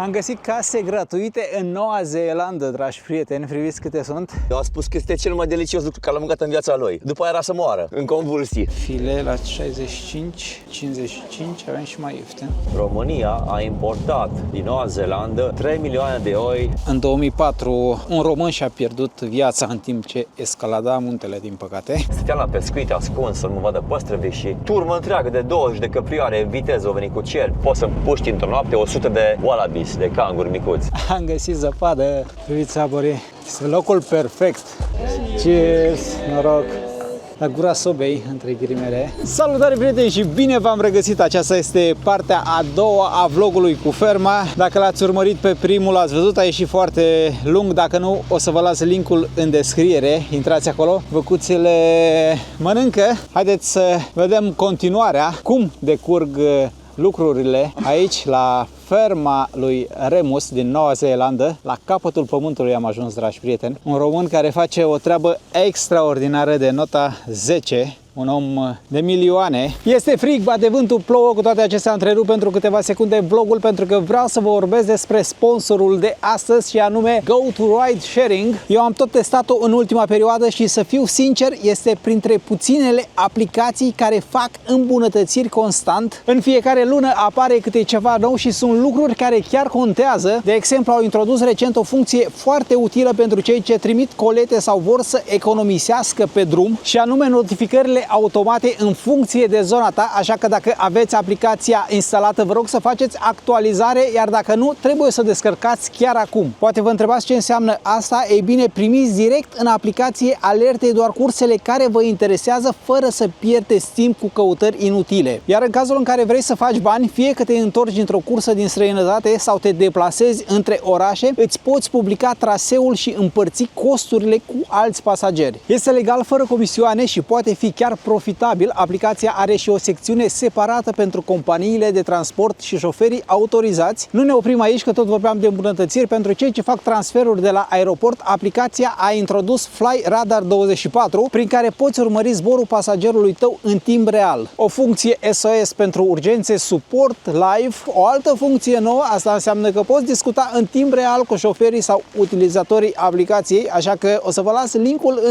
Am găsit case gratuite în Noua Zeelandă, dragi prieteni, priviți câte sunt. Eu am spus că este cel mai delicios lucru care l-am mâncat în viața lui. După aia era să moară, în convulsii. File la 65, 55, avem și mai ieftin. România a importat din Noua Zeelandă 3 milioane de oi. În 2004, un român și-a pierdut viața în timp ce escalada muntele, din păcate. Stăteam la pescuit ascuns să nu mă vadă păstrăvii și turmă întreagă de 20 de căprioare în viteză au venit cu cer. Poți să puști într-o noapte 100 de wallabies, de canguri micuți. Am găsit zăpadă, priviți saborii. Este locul perfect. Cheers, noroc! La gura sobei, între ghilimele. Salutare, prieteni, și bine v-am regăsit! Aceasta este partea a doua a vlogului cu ferma. Dacă l-ați urmărit pe primul, ați văzut, a ieșit foarte lung. Dacă nu, o să vă las linkul în descriere. Intrați acolo, văcuțele mănâncă. Haideți să vedem continuarea, cum decurg lucrurile aici la ferma lui Remus din Noua Zeelandă. La capătul pământului am ajuns, dragi prieteni. Un român care face o treabă extraordinară de nota 10. Un om de milioane. Este frig, bate vântul, plouă, cu toate acestea întrerup pentru câteva secunde vlogul pentru că vreau să vă vorbesc despre sponsorul de astăzi și anume Go to Ride Sharing. Eu am tot testat-o în ultima perioadă și, să fiu sincer, este printre puținele aplicații care fac îmbunătățiri constant. În fiecare lună apare câte ceva nou și sunt lucruri care chiar contează. De exemplu, au introdus recent o funcție foarte utilă pentru cei ce trimit colete sau vor să economisească pe drum, și anume notificările automate în funcție de zona ta, așa că dacă aveți aplicația instalată, vă rog să faceți actualizare, iar dacă nu, trebuie să descărcați chiar acum. Poate vă întrebați ce înseamnă asta. Ei bine, primiți direct în aplicație alerte doar cursele care vă interesează, fără să pierdeți timp cu căutări inutile. Iar în cazul în care vrei să faci bani, fie că te întorci dintr-o cursă din străinătate sau te deplasezi între orașe, îți poți publica traseul și împărți costurile cu alți pasageri. Este legal, fără comisioane și poate fi chiar profitabil. Aplicația are și o secțiune separată pentru companiile de transport și șoferii autorizați. Nu ne oprim aici, că tot vorbeam de îmbunătățiri. Pentru cei ce fac transferuri de la aeroport, aplicația a introdus Fly Radar 24, prin care poți urmări zborul pasagerului tău în timp real. O funcție SOS pentru urgențe, suport live. O altă funcție nouă, asta înseamnă că poți discuta în timp real cu șoferii sau utilizatorii aplicației, așa că o să vă las linkurile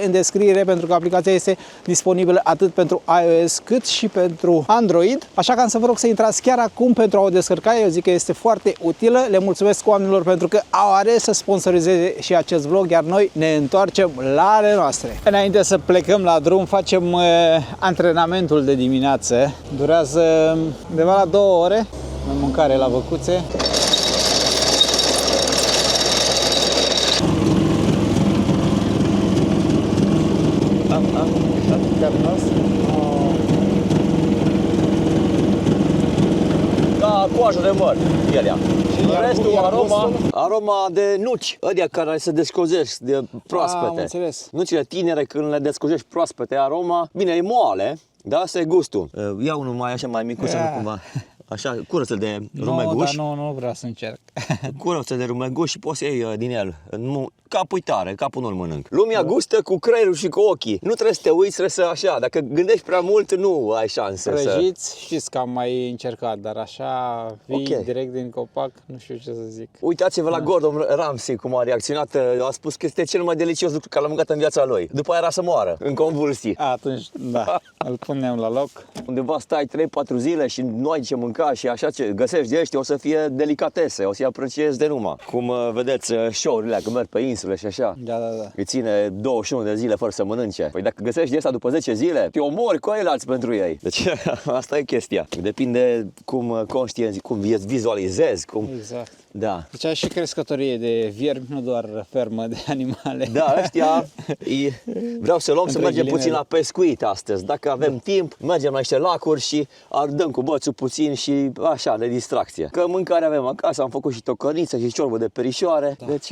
în descriere, pentru că aplicația este disponibilă atât pentru iOS cât și pentru Android. Așa că am să vă rog să intrați chiar acum pentru a o descărca. Eu zic că este foarte utilă. Le mulțumesc oamenilor pentru că au ales să sponsorizeze și acest vlog, iar noi ne întoarcem la ale noastre. Înainte să plecăm la drum, facem antrenamentul de dimineață. Durează undeva la 2 ore. Mâncare la văcuțe. Da, coajă de măr, pielea. Și restul aroma de nuci, ădia care se descozesc de proaspete. Am înțeles. Nucile tinere, când le descozești proaspete, aroma, bine, e moale, da, asta e gustul. Ia unul mai așa mai micuț, nu cumva. Așa, curăță de rumeguș. Nu vreau să încerc. Curăță de rumeguș și poți să iei din el. Capul e tare, capul nu-l mănânc. Lumea gustă cu creierul și cu ochii. Nu trebuie să te uiți, trebuie să așa. Dacă gândești prea mult, nu ai șanse. Prăjiți, știți că am mai încercat, dar așa direct din copac, nu știu ce să zic. Uitați-vă la Gordon Ramsay cum a reacționat. A spus că este cel mai delicios lucru care l-am mâncat în viața lui. După aia era să moară, în convulsii. Atunci, da, îl punem la loc. Undeva stai 3-4 zile și nu ai ce mânca și așa ce găsești de ăștia, o să fie delicatese, o să-i apreciezi de numai. Cum vedeți show-urile că merg pe insule și așa. Da. Îi ține 21 de zile fără să mănânce. Păi dacă găsești de asta după 10 zile, te omori cu alți pentru ei. Deci asta e chestia. Depinde cum conștienți, cum vizualizezi, cum... Exact. Da. Deci ai și crescătorie de viermi, nu doar fermă de animale. Da, ăștia vreau să luăm să mergem puțin la pescuit astăzi. Dacă avem timp, mergem la niște lacuri și ardăm cu bățul puțin și așa, de distracție. Că mâncare avem acasă, am făcut și tocăniță și ciorbă de perișoare. Da. Deci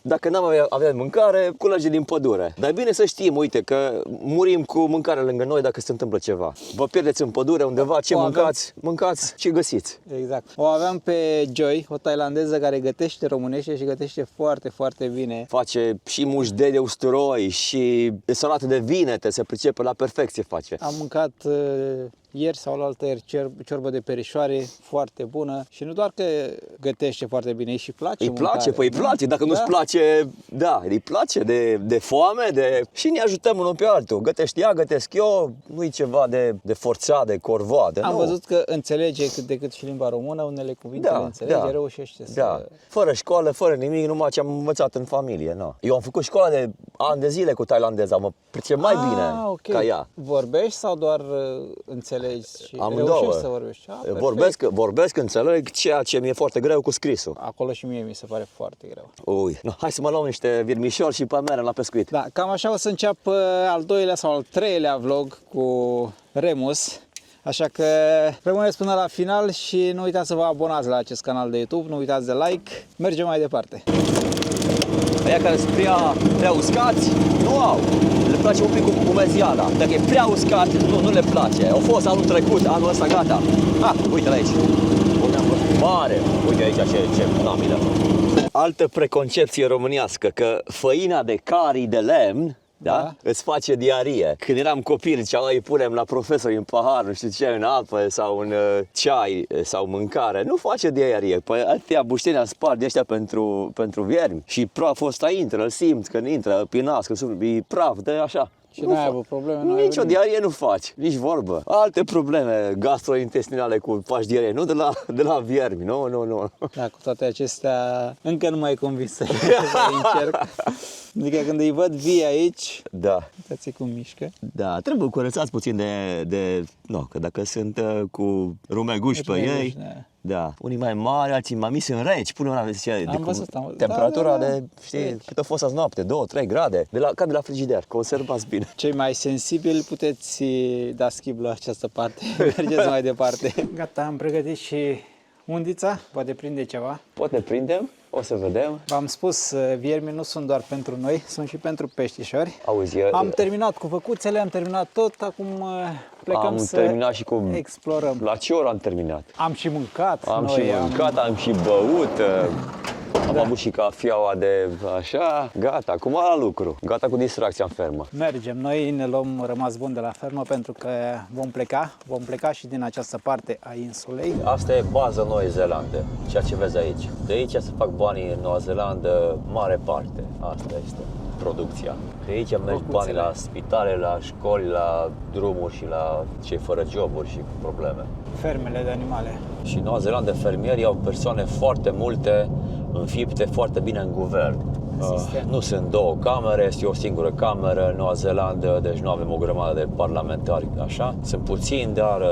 dacă n-am avea mâncare, culege din pădure. Dar e bine să știm, uite, că murim cu mâncare lângă noi dacă se întâmplă ceva. Vă pierdeți în pădure undeva, ce mâncați ce găsiți. Exact. O aveam pe Joy, o tailandeză care gătește românește și gătește foarte, foarte bine. Face și mușdei de usturoi și salată de vinete, se pricepe la perfecție face. Am mâncat ieri sau la altă ieri ciorbă de perișoare foarte bună și nu doar că gătește foarte bine, îi și place. Îi place, păi îi place, dacă nu-ți place, da, îi place de foame, și ne ajutăm unul pe altul. Gătești ea, gătesc eu, nu-i ceva de forțat, de corvoadă. Am văzut că înțelege cât de cât și limba română, unele cuvinte le înțelege, reușește să... Da, fără școală, fără nimic, numai ce am învățat în familie. No. Eu am făcut școala de ani de zile cu tailandeza, mă pricep mai bine ca ea. Vorbești sau doar înțelegi și reușești să vorbești? Vorbesc, înțeleg, ceea ce mi-e foarte greu cu scrisul. Acolo și mie mi se pare foarte greu. Ui, no, hai să mă luăm niște virmișori și pe merem la pescuit. Da, cam așa o să înceapă al doilea sau al treilea vlog cu Remus. Așa că rămâneți până la final și nu uitați să vă abonați la acest canal de YouTube, nu uitați de like. Mergem mai departe. Aia care sunt prea uscați, nu au. Le place un pic cu umeziada. Dacă e prea uscat, nu le place. Au fost anul trecut, anul ăsta gata. Uite-l aici. Mare. Uite aici ce namilă. Altă preconcepție românească, că făina de carii de lemn, da? Îți face diarie. Când eram copil, ziceam, îi punem la profesor în pahar, nu știu ce, în apă sau în ceai sau mâncare. Nu face diarie. Păi atâtea bușteni am spart de ăștia pentru viermi. Și praful ăsta intră, îl simți când intră, pinasc, e praf, de așa. Și n-ai avut probleme? Nici o diarie nu faci, nici vorbă. Alte probleme gastrointestinale cu faci diarie, nu de la viermi, nu. Da, cu toate acestea, încă nu mai convins să încerc. Adică când îi văd vii aici, uitați cum mișcă. Da, trebuie curățați puțin că dacă sunt cu rumeguși pe ei, da. Unii mai mari, alții mai mici, sunt reci, pune una, temperatura de, știi, cât a fost azi noapte, 2-3 grade, ca de la frigider, conservați bine. Cei mai sensibili puteți da skip la această parte, mergeți mai departe. Gata, am pregătit și undița, poate prinde ceva. Poate prindem, o să vedem. V-am spus, viermii nu sunt doar pentru noi, sunt și pentru peștișori. Auzi, am terminat cu făcuțele, am terminat tot, acum plecăm terminat și cu explorăm. La ce oră am terminat? Am și mâncat. Am și băut. Am avut și cafeaua de așa, gata, acum la lucru, gata cu distracția în fermă. Mergem, noi ne luăm rămas bun de la fermă pentru că vom pleca și din această parte a insulei. Asta e baza Noii Zeelande, ceea ce vezi aici. De aici se fac banii în Noua Zeelandă, mare parte, asta este producția. De aici merg banii la spitale, la școli, la drumuri și la cei fără joburi și cu probleme. Fermele de animale. Și în Noua Zeelandă fermierii au persoane foarte multe înfipte foarte bine în guvern. Nu sunt două camere, este o singură cameră în Noua Zeelandă, deci nu avem o grămadă de parlamentari așa. Sunt puțini, dar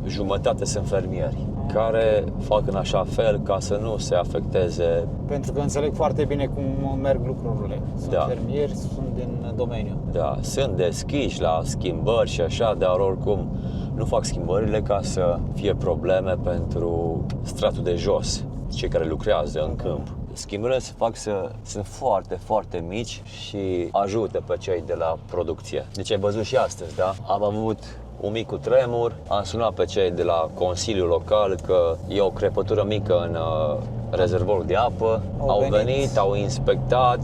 jumătate sunt fermieri care fac în așa fel ca să nu se afecteze. Pentru că înțeleg foarte bine cum merg lucrurile. Sunt fermieri, sunt din domeniu. Da, sunt deschiși la schimbări și așa, dar oricum nu fac schimbările ca să fie probleme pentru stratul de jos, cei care lucrează în câmp. Schimbările sunt foarte, foarte mici și ajută pe cei de la producție. Deci ai văzut și astăzi, da? Am avut un mic cutremur, am sunat pe cei de la Consiliul Local că e o crepătură mică în rezervorul de apă. Au venit, au inspectat,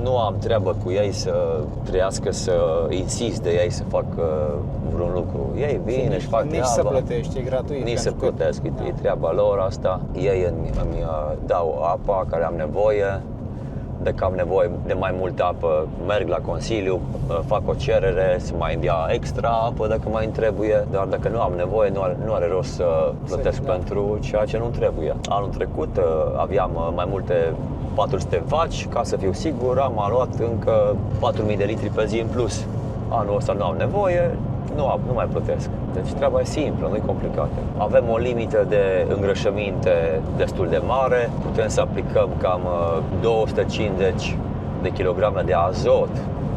nu am treabă cu ei să trăiască, să insist de ei să facă vreun lucru. Ei vin, își fac treaba. Nici să plătești, e gratuit. Nici să plătesc, e treaba lor asta. Ei îmi dau apa care am nevoie. Dacă am nevoie de mai multă apă, merg la Consiliu, fac o cerere să mai îmi dea extra apă dacă mai îmi trebuie, dar dacă nu am nevoie, nu are rost să plătesc pentru ceea ce nu trebuie. Anul trecut aveam mai multe 400 vaci, ca să fiu sigur, am luat încă 4.000 de litri pe zi în plus. Anul ăsta nu am nevoie, nu mai plătesc. Deci treaba e simplă, nu e complicată. Avem o limită de îngrășăminte destul de mare, putem să aplicăm cam 250 de kilograme de azot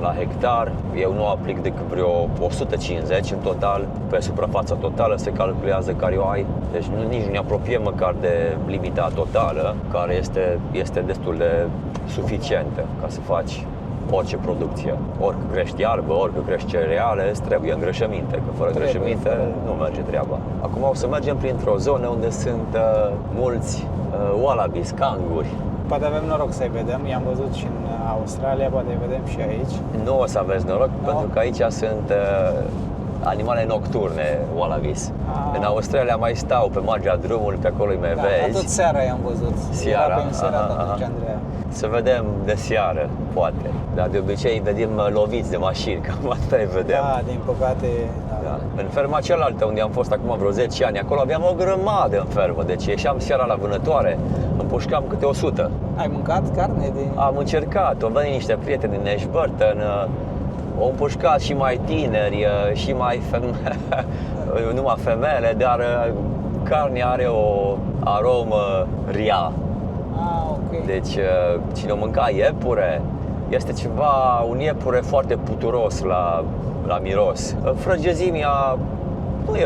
la hectar. Eu nu aplic decât vreo 150 în total. Pe suprafața totală se calculează care o ai. Deci nici nu ne apropiem măcar de limita totală, care este destul de suficientă ca să faci orice producție. Orică crești iarbă, orică crești cereale, îți trebuie îngrășăminte, că fără îngrășăminte nu merge treaba. Acum o să mergem printr-o zonă unde sunt mulți wallabies, canguri. Poate avem noroc să-i vedem, i-am văzut și în Australia, poate îi vedem și aici. Nu o să aveți noroc, pentru că aici animale nocturne, wallabies. În Australia mai stau pe marginea drumului, pe acolo îi mai vezi. Tot seara i-am văzut. Seara, Era pe înserat atunci, Andreea. Să vedem de seară, poate. Dar de obicei vedem loviți de mașini, cam asta îi vedem. Da, din păcate. Da. În ferma cealaltă, unde am fost acum vreo 10 ani, acolo aveam o grămadă în fermă. Deci ieșeam seara la vânătoare, împușcam câte 100. Ai mâncat carne din... Am încercat, au venit niște prieteni din Ashburton, au împușcat și mai tineri, și mai numai femele, dar carnea are o aromă rea. Ok. Deci cine o mânca iepure, este ceva, un iepure foarte puturos la miros. Frăgezimea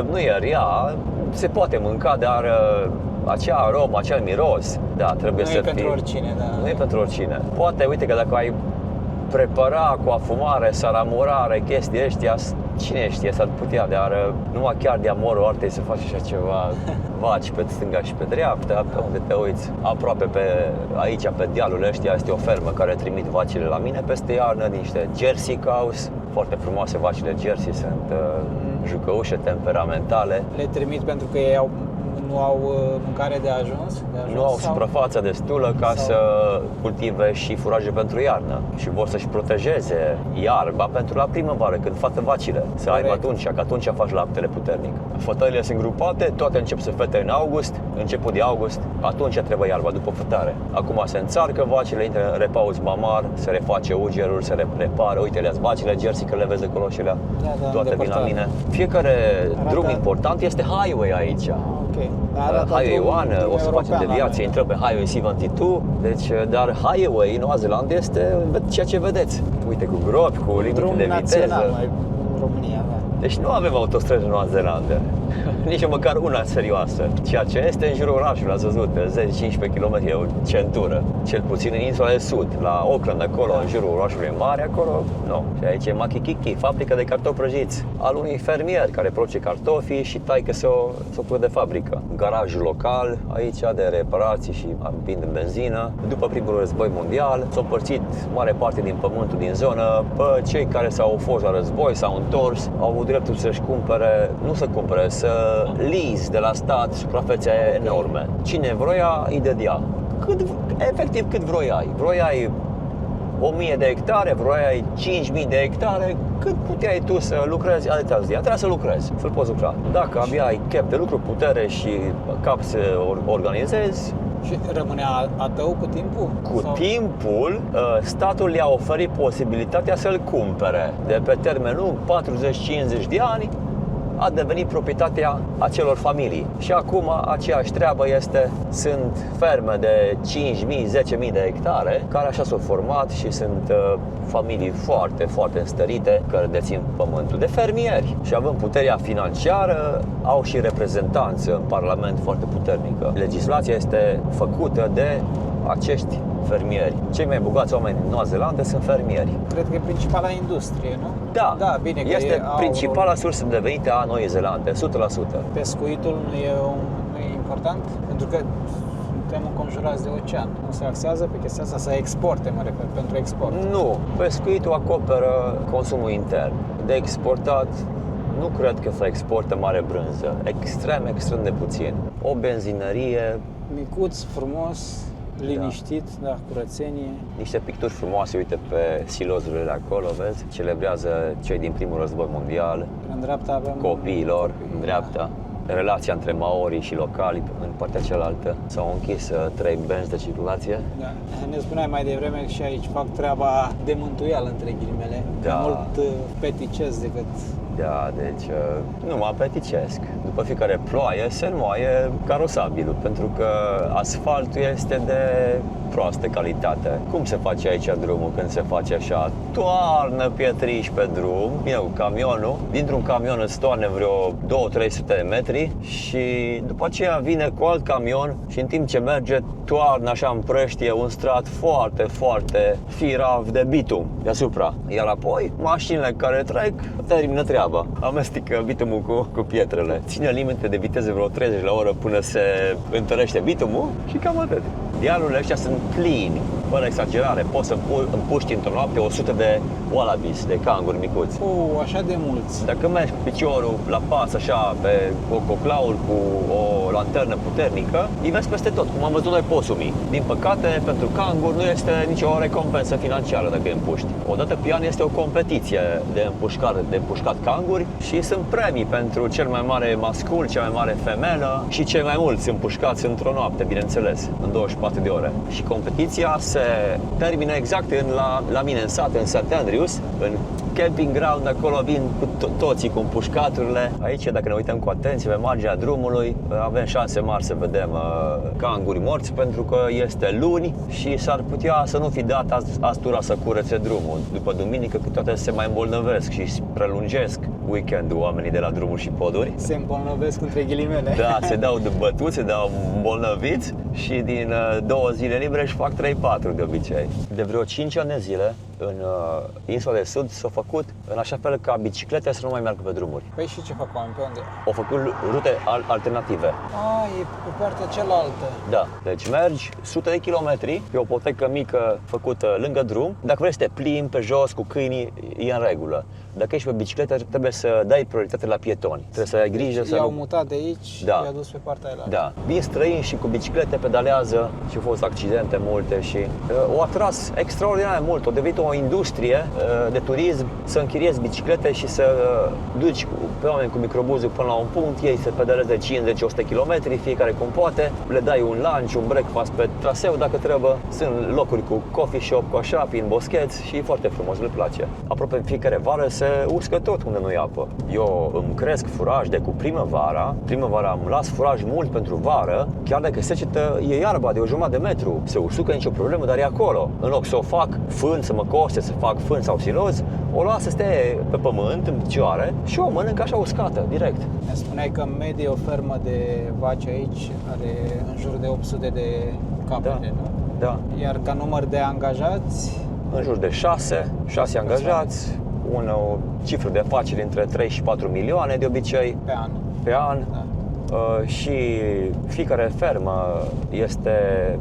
nu e rea, se poate mânca, dar acea aromă, acel miros, da, trebuie să fie. Nu e pentru oricine, da. Nu e pentru oricine. Poate, uite că dacă ai prepara cu afumare, saramurare, chestii ăștia, cine știe, s-ar putea, dar numai chiar de amorul artei să faci așa ceva, vaci pe stânga și pe dreapta, pe unde te uiți, aproape aici, pe dealul ăștia, este o fermă care trimit vacile la mine peste iarnă, niște Jersey cows, foarte frumoase vacile Jersey, sunt jucăușe, temperamentale. Le trimit pentru că ei nu au mâncare de ajuns? Nu au suprafața destulă ca să cultive și furaje pentru iarnă și vor să-și protejeze iarba pentru la primăvară, când fată vacile, să aibă atunci, că atunci faci laptele puternic. Fătăile sunt grupate, toate încep să fete în august, început de august, atunci trebuie iarba după fătare. Acum se înțarcă vacile, intră în repaus mamar, se reface ugerul, se repară, uite, le-ați vacile Jersey, că le vezi acolo și toate vin la mine. Fiecare drum important este highway aici. Highway 1, o să facem deviație, intrăm pe Highway 72, deci, dar Highway în Noua Zeelandă este ceea ce vedeți. Uite, cu gropi, cu limite de viteză. În România, da. Deci nu avem autostrăzi în Noua Zeelandă, nici măcar una serioasă. Ceea ce este în jurul orașului, ați văzut, 10-15 km, e o centură. Cel puțin în insula de sud, la Auckland, acolo, în jurul orașului mare, acolo, nu. Și aici e Makikiki, fabrică de cartofi prăjiți, al unui fermier care produce cartofii și taică s-o de fabrică. Garajul local, aici, de reparații și vinde benzină. După primul război mondial, s-au împărțit mare parte din pământul din zonă pe cei care s-au fost la război, s-au întors, au avut dreptul să-și cumpere, să lease de la stat suprafețe enorme. Cine vroia, îi dădea. Efectiv cât vroiai. Vroiai 1000 de hectare, vroiai 5000 de hectare, cât puteai tu să lucrezi, atâta zi. Trebuia să lucrezi, să-l poți lucra. Dacă abia ai chef de lucru, putere și cap să organizezi. Și rămânea a tău cu timpul? Timpul, statul le-a oferit posibilitatea să-l cumpere. De pe termen lung, 40-50 de ani, a devenit proprietatea acelor familii. Și acum aceeași treabă sunt ferme de 5.000-10.000 de hectare care așa s-au format și sunt familii foarte, foarte înstărite care dețin pământul de fermieri. Și având puterea financiară, au și reprezentanță în Parlament foarte puternică. Legislația este făcută de acești fermieri. Cei mai bogați oameni din Noua Zeelandă sunt fermieri. Cred că e principala industrie, nu? Da, bine, că este principala sursă de venit a Noii Zeelande, 100%. Pescuitul nu e important? Pentru că suntem înconjurați de ocean. Nu se axează pe chestia asta, să exporte, mă refer, pentru export. Nu, pescuitul acoperă consumul intern. De exportat, nu cred că să exportă mare brânză. Extrem de puțin. O benzinărie. Micuț, frumos, liniștit, da, curățenie. Niște picturi frumoase, uite, pe silozurile de acolo, vezi? Celebrează cei din primul război mondial. În dreapta avem copiilor, în dreapta. Relația între maorii și locali în partea cealaltă. S-au închis 3 benzi de circulație. Da. Ne spuneai mai devreme că și aici fac treaba de mântuială, între ghilimele. Da. Mult peticesc decât... Da, deci nu mă apeticesc. După fiecare ploaie se înmoaie carosabilul, pentru că asfaltul este de proastă calitate. Cum se face aici drumul când se face așa? Toarnă pietriși pe drum, vine cu camionul, dintr-un camion îți toarne vreo 200-300 de metri și după aceea vine cu alt camion și în timp ce merge toarnă așa în prăștie un strat foarte, foarte firav de bitum deasupra. Iar apoi mașinile care trec termină treaba, amestecă bitumul cu pietrele. Ține limite de viteză vreo 30 la oră până se întărește bitumul și cam atât. Dealurile ăștia sunt plini, fără exagerare. Poți să împuști într-o noapte 100 de wallabies, de canguri micuți. Așa de mulți. Dacă mergi cu piciorul la pas, așa, pe coclaul cu o lanternă puternică, îi vezi peste tot, cum am văzut noi posumii. Din păcate, pentru canguri nu este nicio recompensă financiară dacă îi împuști. Odată pe an este o competiție de împușcat canguri și sunt premii pentru cel mai mare mascul, cea mai mare femelă și cei mai mulți împușcați într-o noapte, bineînțeles, în 24 de ore. Și competiția se termină exact la mine în sat, în St. Andrews, în camping ground, acolo vin cu toții cu împușcaturile. Aici, dacă ne uităm cu atenție pe marginea drumului, avem șanse mari să vedem canguri morți, pentru că este luni și s-ar putea să nu fi dat astura să curețe drumul. După duminică, câteodată se mai îmbolnăvesc și prelungesc weekendul oamenii de la drumuri și poduri. Se îmbolnăvesc între ghilimele. Da, se dau de bătuți, se dau îmbolnăviți și din 2 zile libere își fac 3-4 de obicei. De vreo 5 ani de zile, în insula de sud s-a făcut în așa fel ca bicicletele să nu mai meargă pe drumuri. Păi și ce fac oamenii? Pe unde? Au făcut rute alternative. E pe partea cealaltă. Da, deci mergi sute de kilometri pe o potecă mică făcută lângă drum. Dacă vrei să te plimbi pe jos cu câinii, e în regulă. Dacă ești pe bicicletă, trebuie să dai prioritate la pietoni. Trebuie să ai grijă să i-au mutat de aici, Da. i-au dus pe partea aia. Da, vin străini și cu biciclete pedalează și au fost accidente multe și o atras extraordinar mult. A devenit o industrie de turism să închiriezi biciclete și să duci pe oameni cu microbuzul până la un punct, ei să pedaleze 50-100 km, fiecare cum poate, le dai un lunch, un breakfast pe traseu dacă trebuie. Sunt locuri cu coffee shop, cu așa, prin boscheți și e foarte frumos, le place. Aproape în fiecare vară se uscă tot unde nu e apă. Eu îmi cresc furaj de cu primăvara îmi las furaj mult pentru vară, chiar dacă secetă e iarba de 1,5 de metru. Se usucă, nicio problemă, dar e acolo. În loc să o fac fân, să mă coste, să fac fân sau siloz, o las să stea pe pământ, în picioare și o mănânc așa uscată, direct. Ne spuneai că în medie o fermă de vaci aici are în jur de 800 de capete, nu? Da. Iar ca număr de angajați? În jur de 6 angajați, o cifră de afaceri între 3 și 4 milioane de obicei pe an. Da. Și fiecare fermă este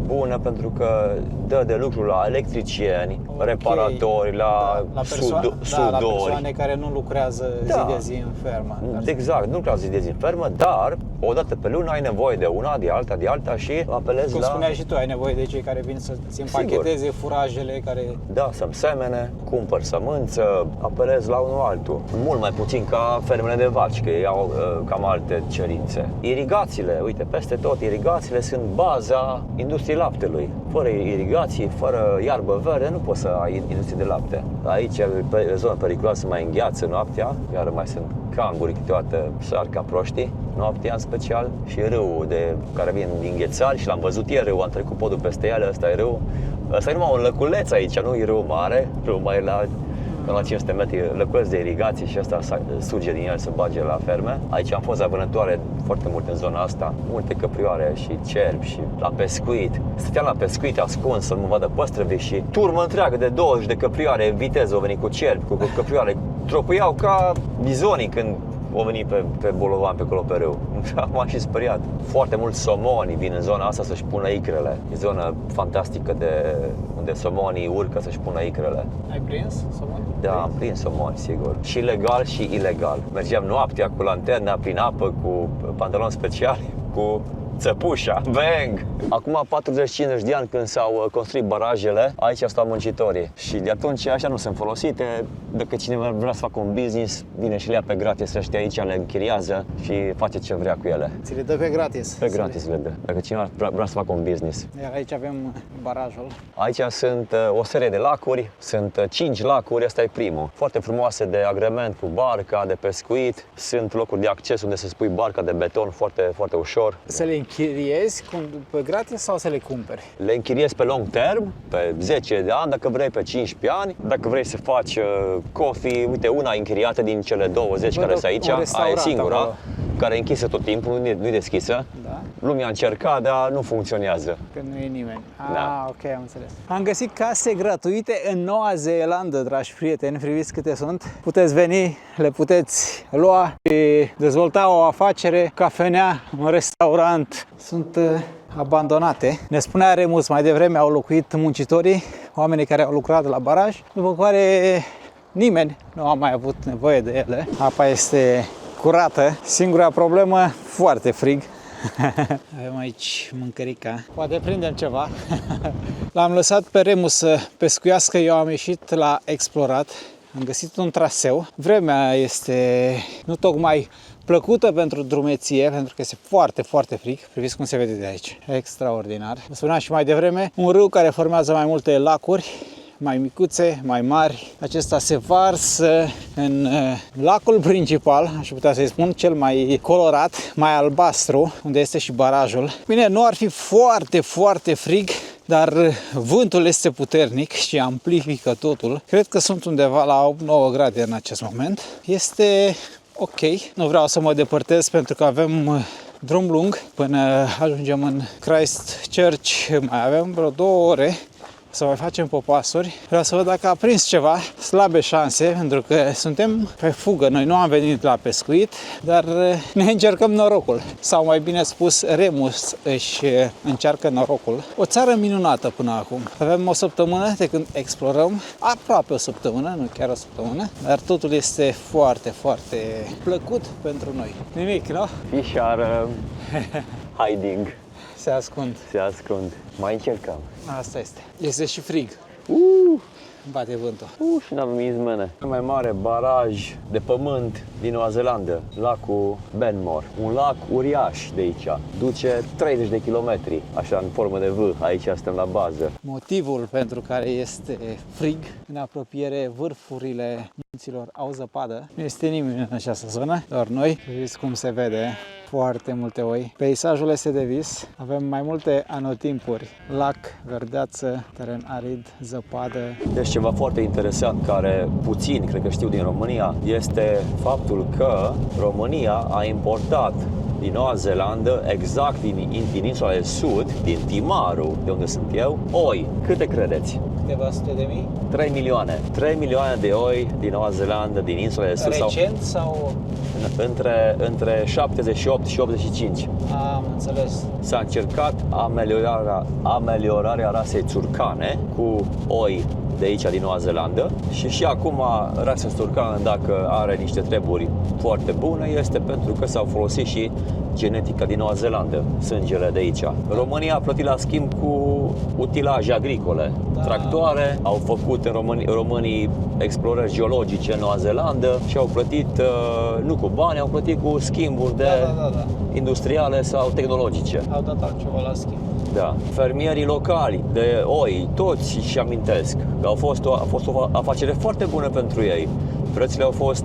bună pentru că dă de lucru la electricieni, reparatori, la sudori. La persoane care nu lucrează zi de zi în fermă. Exact, nu lucrează zi de zi în fermă, dar o dată pe lună ai nevoie de una, de alta și apelezi Cum spuneai și tu, ai nevoie de cei care vin să-ți împacheteze furajele care... Da, să-mi semene, cumpăr sămânță, apelez la unul altul. Mult mai puțin ca fermele de vaci, că ei au cam alte cerințe. Irigațiile, uite, peste tot, irigațiile sunt baza industriei laptelui. Fără irigații, fără iarbă verde, nu poți să ai industrie de lapte. Aici, pe zonă periculoasă, mai îngheață noaptea, iar mai sunt canguri câteodată sar ca proștii, noaptea în special, și râul care vine din Ghețari și l-am văzut ieri, râul, am trecut podul peste ele, ăsta e râul. Ăsta e numai un lăculeț aici, nu e râu mare, râul mai la 500 metri, lăculeț de irigație și ăsta suge din el să bage la ferme. Aici am fost la vânătoare foarte mult în zona asta, multe căprioare și cerbi și la pescuit. Stăteam la pescuit ascuns să nu mă vadă păstrăvii și turmă întreagă de 20 de căprioare în viteză au venit cu cerbi, cu căprioare. Tropuiau ca bizonii când au venit pe bolovan pe acolo pe râu. M-am și speriat. Foarte mulți somoni vin în zona asta să-și pună icrele. E zona fantastică unde somonii urcă să-și pună icrele. Ai prins somoni? Da, am prins somoni, sigur. Și legal și ilegal. Mergeam noaptea cu lanterna prin apă, cu pantaloni speciali, cu țăpușa, bang! Acum 40-50 de ani când s-au construit barajele, aici stau muncitorii și de atunci așa nu sunt folosite. Dacă cineva vrea să facă un business, vine și le ia pe gratis, ăștia aici le închiriază și face ce vrea cu ele. Ți le dă pe gratis? Pe gratis le dă, dacă cineva vrea să facă un business. Iar aici avem barajul. Aici sunt o serie de lacuri, sunt 5 lacuri, ăsta e primul. Foarte frumoase de agrement cu barca, de pescuit, sunt locuri de acces unde să spui barca de beton foarte, foarte ușor. Să le închiriezi pe gratis sau să le cumperi? Le închiriezi pe long term, pe 10 de ani, dacă vrei pe 15 ani. Dacă vrei să faci coffee, uite, una închiriată din cele 20 care sunt aici, aia e singura, acolo, care e închisă tot timpul, nu e deschisă. Da. Lumea a încercat, dar nu funcționează. Că nu e nimeni. Da. Ok, am înțeles. Am găsit case gratuite în Noua Zeelandă, dragi prieteni, priviți câte sunt. Puteți veni, le puteți lua și dezvolta o afacere, cafenea, un restaurant. Sunt abandonate. Ne spunea Remus mai devreme, au locuit muncitorii, oamenii care au lucrat la baraj, după care nimeni nu a mai avut nevoie de ele. Apa este curată. Singura problemă, foarte frig. Avem aici mâncărica. Poate prindem ceva. L-am lăsat pe Remus să pescuiască, eu am ieșit la explorat. Am găsit un traseu. Vremea este nu tocmai plăcută pentru drumeție, pentru că este foarte, foarte frig. Priviți cum se vede de aici. Extraordinar. Vă spuneam și mai devreme, un râu care formează mai multe lacuri, mai micuțe, mai mari. Acesta se varsă în lacul principal, aș putea să-i spun, cel mai colorat, mai albastru, unde este și barajul. Bine, nu ar fi foarte, foarte frig, dar vântul este puternic și amplifică totul. Cred că sunt undeva la 8-9 grade în acest moment. Este ok. Nu vreau să mă depărtez pentru că avem drum lung până ajungem în Christchurch. Mai avem vreo 2 ore să mai facem popasuri. Vreau să văd dacă a prins ceva. Slabe șanse, pentru că suntem pe fugă. Noi nu am venit la pescuit, dar ne încercăm norocul. Sau mai bine spus, Remus își încearcă norocul. O țară minunată până acum. Avem o săptămână de când explorăm, aproape o săptămână, nu chiar o săptămână, dar totul este foarte, foarte plăcut pentru noi. Nimic, nu? Fish are hiding. Se ascund. Se ascund. Mai încercăm. Asta este. Este și frig. Bate vântul. Și n-am izmene. Cel mai mare baraj de pământ din Noua Zeelandă, lacul Benmore. Un lac uriaș de aici. Duce 30 de kilometri, așa în formă de V. Aici suntem la bază. Motivul pentru care este frig în apropiere, vârfurile munților au zăpadă. Nu este nimeni în această zonă, doar noi. Vedeți cum se vede. Foarte multe oi. Peisajul este de vis. Avem mai multe anotimpuri. Lac, verdeață, teren arid, zăpadă. Deci ceva foarte interesant care puțin, cred că știu din România, este faptul că România a importat din Noua Zeelandă, exact din insula de sud, din Timaru, de unde sunt eu, oi. Câte credeți? Câteva sute de mii? 3 milioane. 3 milioane de oi din Noua Zeelandă, din insula de sud. Recent sau? Între 78 și 85. Am înțeles. S-a încercat ameliorarea rasei țurcane cu oi de aici, din Noua Zeelandă, și acum rasa țurcană, dacă are niște treburi foarte bune, este pentru că s-au folosit și genetica din Noua Zeelandă, sângele de aici. România a plătit la schimb cu utilaje agricole, tractoare, au făcut în românii explorări geologice în Noua Zeelandă și au plătit nu cu bani, au plătit cu schimburi de industriale sau tehnologice. Au dat altceva la schimb. Da. Fermierii locali de oi, toți își amintesc că a fost o afacere foarte bună pentru ei. Prețurile au fost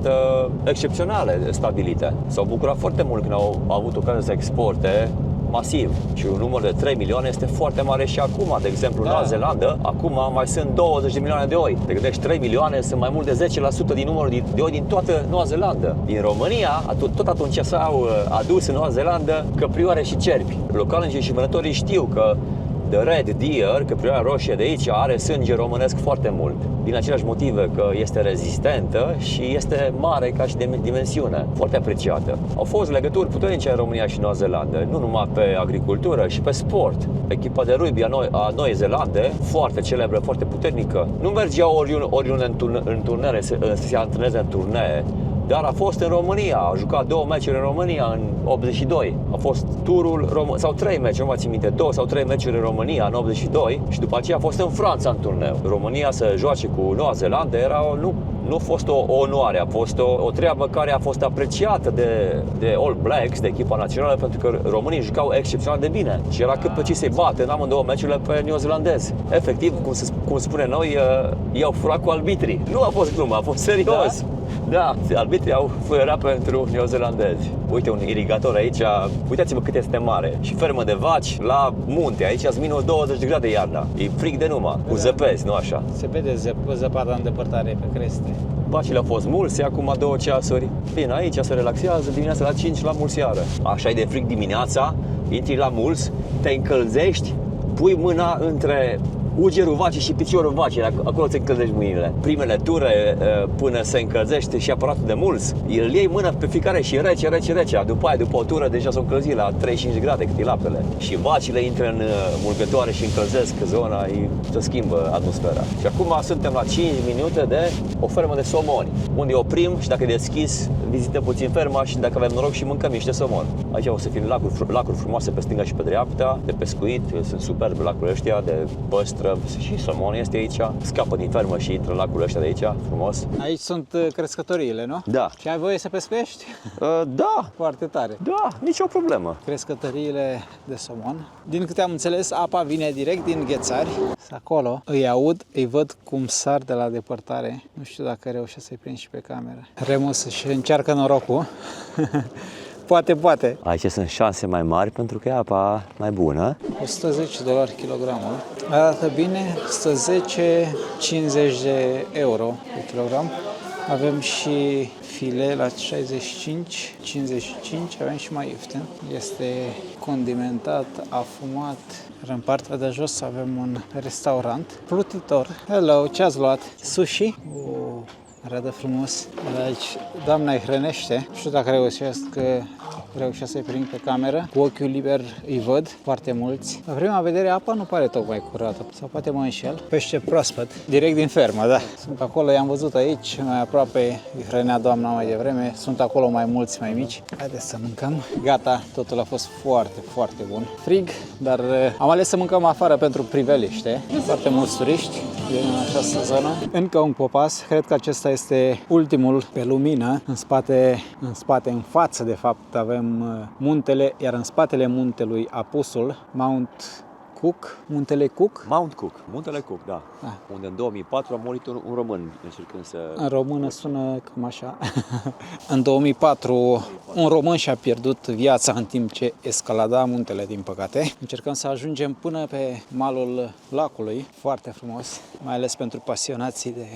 excepționale stabilite. S-au bucurat foarte mult când au avut ocazia să exporte masiv. Și un număr de 3 milioane este foarte mare și acum. De exemplu, în Noua Zeelandă, acum mai sunt 20 de milioane de oi. Te gândești, 3 milioane sunt mai mult de 10% din numărul de oi din toată Noua Zeelandă. Din România, tot atunci s-au adus în Noua Zeelandă căprioare și cerbi. Localnicii și vânătorii știu că The Red Deer, căprioara roșie de aici, are sânge românesc foarte mult. Din aceleași motive, că este rezistentă și este mare ca și de dimensiune, foarte apreciată. Au fost legături puternice în România și Noua Zeelandă, nu numai pe agricultură, și pe sport. Echipa de rugby a Noii Zeelande, foarte celebră, foarte puternică, nu mergea oriunde în turnee, se antreneze în turnee, dar a fost în România, a jucat 2 meciuri în România în 82. A fost turul sau 3 meciuri, nu mai țin minte, 2 sau 3 meciuri în România în 82 și după aceea a fost în Franța în turneu. România să joace cu Noua Zeelandă nu a fost o onoare, a fost o treabă care a fost apreciată de All Blacks, de echipa națională, pentru că românii jucau excepțional de bine și era cât pe ce să-i bate în amândouă meciurile pe neozeelandezi. Efectiv, cum spune noi, i-au furat cu arbitrii. Nu a fost glumă, a fost serios. Da, arbitrii au făierat pentru neozeelandezi. Uite un irigator aici, uitați-vă cât este mare. Și fermă de vaci la munte, aici sunt minus 20 de grade iarna. E frig de numai, cu zăpezi, nu așa? Se vede zăpada în depărtare pe creste. Vacile au fost mulse, acum 2 ceasuri. Bine, aici se relaxează, dimineața la 5 la mulsiară. Așa e de frig dimineața, intri la mulți, te încălzești, pui mâna între ugerul vacii și piciorul vacii, acolo ți încălzești mâinile. Primele ture până se încălzește și aparatul de mulț, îl iei mână pe fiecare și rece. După aia, după o tură, deja s-au încălzit la 35 grade cât e laptele. Și vacile intră în mulgătoare și încălzesc zona, se schimbă atmosfera. Și acum suntem la 5 minute de o fermă de somoni, unde oprim și dacă e deschis, vizităm puțin ferma și dacă avem noroc și mâncăm niște somon. Aici o să fie lacuri frumoase pe stânga și pe dreapta, de pescuit, sunt superbe lacurile ăștia, de păstră și somon este aici. Scapă din fermă și intră în lacurile ăștia de aici, frumos. Aici sunt crescătoriile, nu? Da. Și ai voie să pescuiești? Da. Foarte tare. Da, nicio problemă. Crescătoriile de somon. Din câte am înțeles, apa vine direct din ghețari. Acolo îi aud, îi văd cum sar de la depărtare. Nu știu dacă reușesc să-i prind și pe cameră. Remus și încearcă norocul. Poate. Aici sunt șanse mai mari pentru că e apa mai bună. $110 kilogramul. Arată bine, 110-50 de euro pe kilogram. Avem și file la 65, 55, avem și mai ieftin. Este condimentat, afumat. În partea de jos avem un restaurant plutitor. Hello, ce ați luat? Sushi? Arată frumos. Aici doamna îi hrănește. Nu știu dacă reușesc să-i prind pe cameră. Cu ochiul liber îi văd foarte mulți. La prima vedere apa nu pare tocmai curată. Sau poate mă înșel. Pește proaspăt. Direct din fermă, da. Sunt acolo, i-am văzut aici. Mai aproape îi hrănea doamna mai devreme. Sunt acolo mai mulți, mai mici. Haideți să mâncăm. Gata, totul a fost foarte bun. Frig, dar am ales să mâncăm afară pentru priveliște. Foarte mulți turiști în această zonă. Încă un popas. Cred că acesta este ultimul pe lumină. În spate, în față, de fapt, avem muntele, iar în spatele muntelui apusul, Muntele Cook? Muntele Cook, da. Unde în 2004 a murit un român încercând să... În română sună cam așa. În 2004 un român și-a pierdut viața în timp ce escalada muntele, din păcate. Încercăm să ajungem până pe malul lacului, foarte frumos, mai ales pentru pasionații de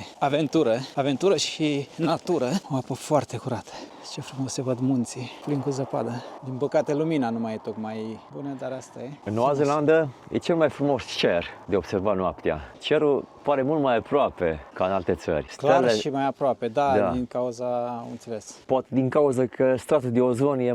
aventură și natură. O apă foarte curată. Ce frumos se văd munții, plin cu zăpadă. Din păcate lumina nu mai e tocmai bună, dar asta e. În Noua Zeelandă e cel mai frumos cer de observat noaptea. Cerul pare mult mai aproape ca în alte țări. Clar și mai aproape, da, din cauza, am înțeles. Poate din cauza că stratul de ozon e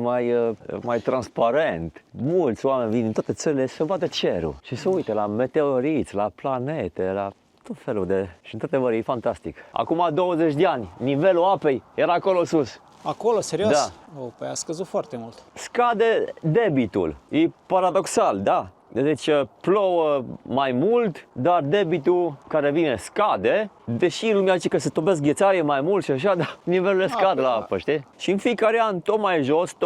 mai transparent. Mulți oameni vin din toate țările să vadă cerul și să uite la meteoriți, la planete, la tot felul de... Și într-adevăr e fantastic. Acum 20 de ani, nivelul apei era acolo sus. Acolo, serios? Da. Păi a scăzut foarte mult. Scade debitul. E paradoxal, da. Deci plouă mai mult, dar debitul care vine scade, deși lumea zice că se topesc ghețarii mai mult și așa, dar nivelurile scad la apă, știi? Și în fiecare an tot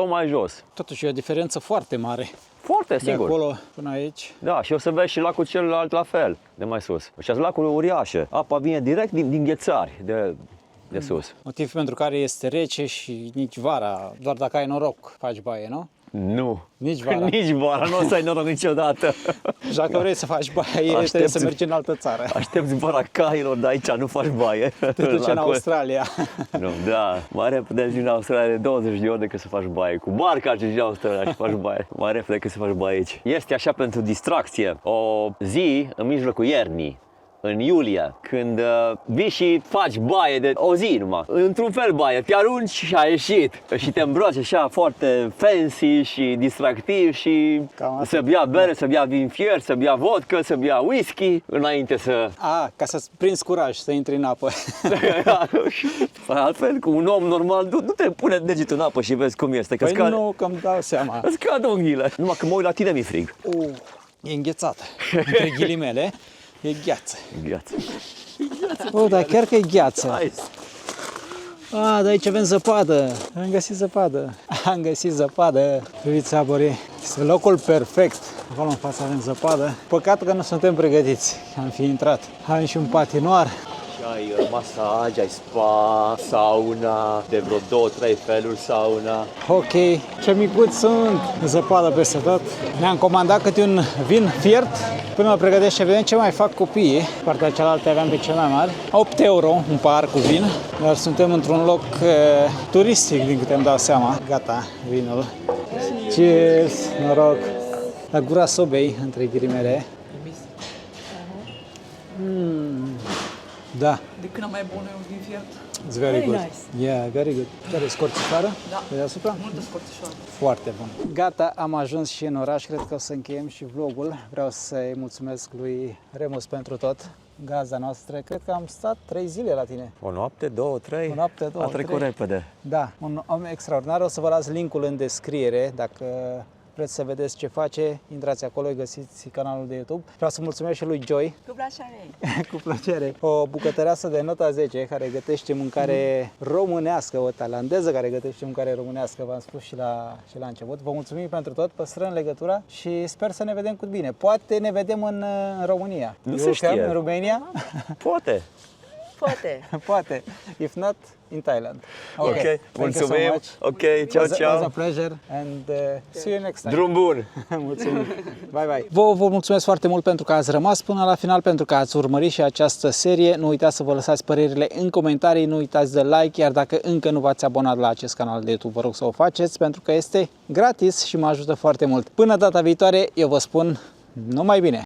mai jos. Totuși e o diferență foarte mare. Foarte, sigur. De acolo până aici. Da, și o să vezi și lacul celălalt la fel, de mai sus. Și lacul uriașe. Apa vine direct din ghețari, de sus. Motiv pentru care este rece și nici vara, doar dacă ai noroc faci baie, nu? Nu. Nici vara. Nici vara, nu o să ai noroc niciodată. Și dacă vrei să faci baie, trebuie să mergi în altă țară. Aștepți vara cailor, dar aici nu faci baie. Te duci în Australia. Nu, da. Mai repede ajungi în Australia de 20 de ori decât să faci baie. Cu barca ajungi în Australia și faci baie. Mai repede decât să faci baie aici. Este așa pentru distracție. O zi în mijlocul iernii, în iulie, când vii și faci baie de o zi numai. Într-un fel baie, te arunci și ai ieșit. Și te îmbraci așa foarte fancy și distractiv și să bea bere, să bea vin fiert, să bea vodka, să bea whisky înainte să... Ca să prinzi curaj, să intri în apă. Altfel, cu un om normal, nu te pune degetul în apă și vezi cum este. Păi nu, că îmi dau seama. Îți cad unghiile. Numai că mă uit la tine mi-e frig. E înghețată, între ghilimele. E gheață. Gheață. Dar chiar că e gheață. Nice. De aici avem zăpadă. Am găsit zăpadă. Priviți, saborii. Este locul perfect. Acolo în față avem zăpadă. Păcat că nu suntem pregătiți. Am fi intrat. Avem și un patinoar. Ai masaj, ai spa, sauna, de vreo 2-3 feluri sauna. Ok, ce micuți sunt, zăpadă peste tot. Ne-am comandat câte un vin fiert. Până mă pregătește, vedem ce mai fac copiii. Partea cealaltă aveam pe cel mai mare. 8 euro un pahar cu vin, dar suntem într-un loc turistic, din câte îmi dau seama. Gata, vinul. Cheers, noroc. La gura sobei, între ghilimele. Da, De când am mai bună din fiert. it's very good. nice. Yeah, very good. Care scorțișoară? Da. De deasupra? Multă scorțișoară. Foarte bun. Gata, am ajuns și în oraș, cred că o să încheiem și vlogul. Vreau să-i mulțumesc lui Remus pentru tot. Gazda noastră, cred că am stat 3 zile la tine. O noapte, 2, 3. O noapte, 2, A trecut 3. repede. Da, un om extraordinar. O să vă las linkul în descriere dacă vreți să vedeți ce face. Intrați acolo, îi găsiți canalul de YouTube. Vreau să mulțumesc și lui Joy, Cu plăcere. cu plăcere. O bucătăreasă de nota 10 care gătește mâncare românească, o tailandeză care gătește mâncare românească, v-am spus și la început. Vă mulțumim pentru tot, păstrăm legătura și sper să ne vedem cu bine. Poate ne vedem în România. Nu You se știe. come În România? Poate. Poate. Poate. If not, in Thailand. Ok, Thank you so mulțumim. much. Ok, ciao, It was a ciao. pleasure and see you next time. Drum bun. Mulțumim. Bye bye. Vă mulțumesc foarte mult pentru că ați rămas până la final, pentru că ați urmărit și această serie. Nu uitați să vă lăsați părerile în comentarii, nu uitați de like, iar dacă încă nu v-ați abonat la acest canal de YouTube, vă rog să o faceți pentru că este gratis și mă ajută foarte mult. Până data viitoare, eu vă spun numai bine.